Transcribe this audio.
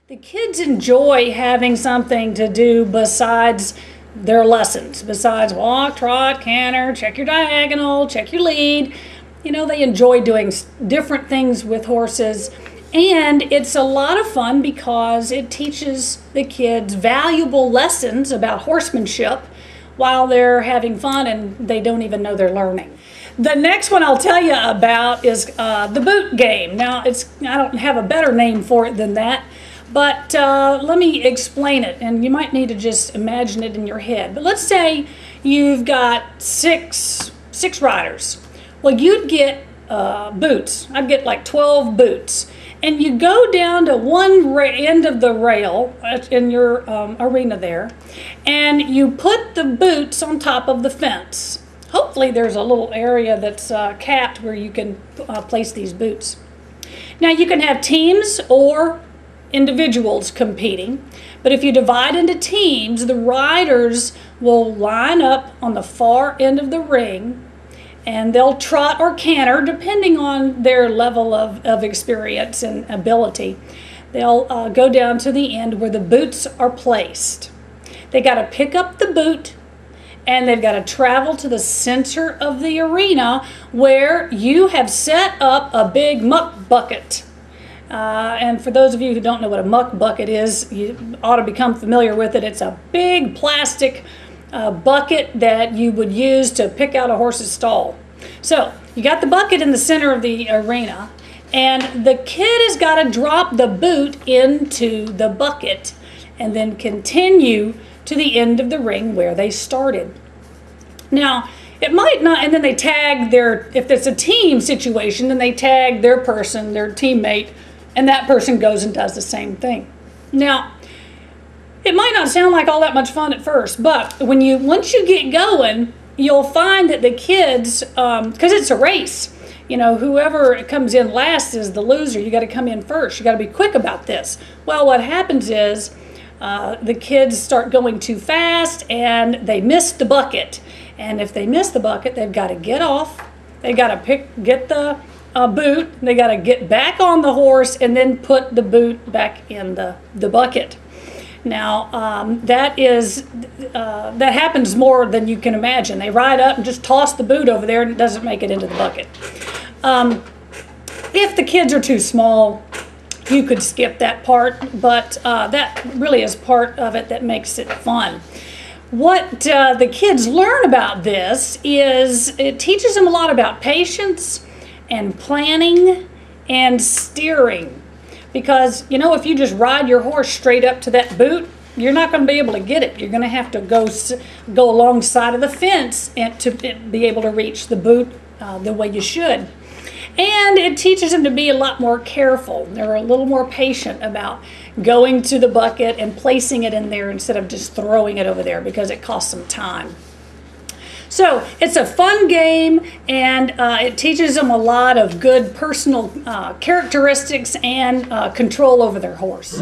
The kids enjoy having something to do besides their lessons, besides walk, trot, canter, check your diagonal, check your lead. You know, they enjoy doing different things with horses. And it's a lot of fun because it teaches the kids valuable lessons about horsemanship while they're having fun and they don't even know they're learning. The next one I'll tell you about is the boot game. Now, I don't have a better name for it than that, but let me explain it, and you might need to just imagine it in your head. But let's say you've got six riders. Well, you'd get boots. I'd get like 12 boots. And you go down to one end of the rail in your arena there, and you put the boots on top of the fence. Hopefully there's a little area that's capped where you can place these boots. Now you can have teams or individuals competing, but if you divide into teams, the riders will line up on the far end of the ring, and they'll trot or canter depending on their level of experience and ability. They'll go down to the end where the boots are placed. They got to pick up the boot, and they've got to travel to the center of the arena where you have set up a big muck bucket. And for those of you who don't know what a muck bucket is, you ought to become familiar with it. It's a big plastic bucket that you would use to pick out a horse's stall. So you got the bucket in the center of the arena, and the kid has got to drop the boot into the bucket and then continue to the end of the ring where they started. Now, it might not, and then they tag if it's a team situation, then they tag their person, their teammate, and that person goes and does the same thing. Now, it might not sound like all that much fun at first, but once you get going, you'll find that the kids, because it's a race, you know, whoever comes in last is the loser. You got to come in first. You got to be quick about this. Well, what happens is the kids start going too fast and they miss the bucket. And if they miss the bucket, they've got to get off. They got to get the boot. They got to get back on the horse and then put the boot back in the bucket. Now, that happens more than you can imagine. They ride up and just toss the boot over there and it doesn't make it into the bucket. If the kids are too small, you could skip that part, but that really is part of it that makes it fun. What the kids learn about this is it teaches them a lot about patience and planning and steering. Because, you know, if you just ride your horse straight up to that boot, you're not going to be able to get it. You're going to have to go alongside of the fence and to be able to reach the boot the way you should. And it teaches them to be a lot more careful. They're a little more patient about going to the bucket and placing it in there instead of just throwing it over there because it costs them time. So it's a fun game, and it teaches them a lot of good personal characteristics and control over their horse.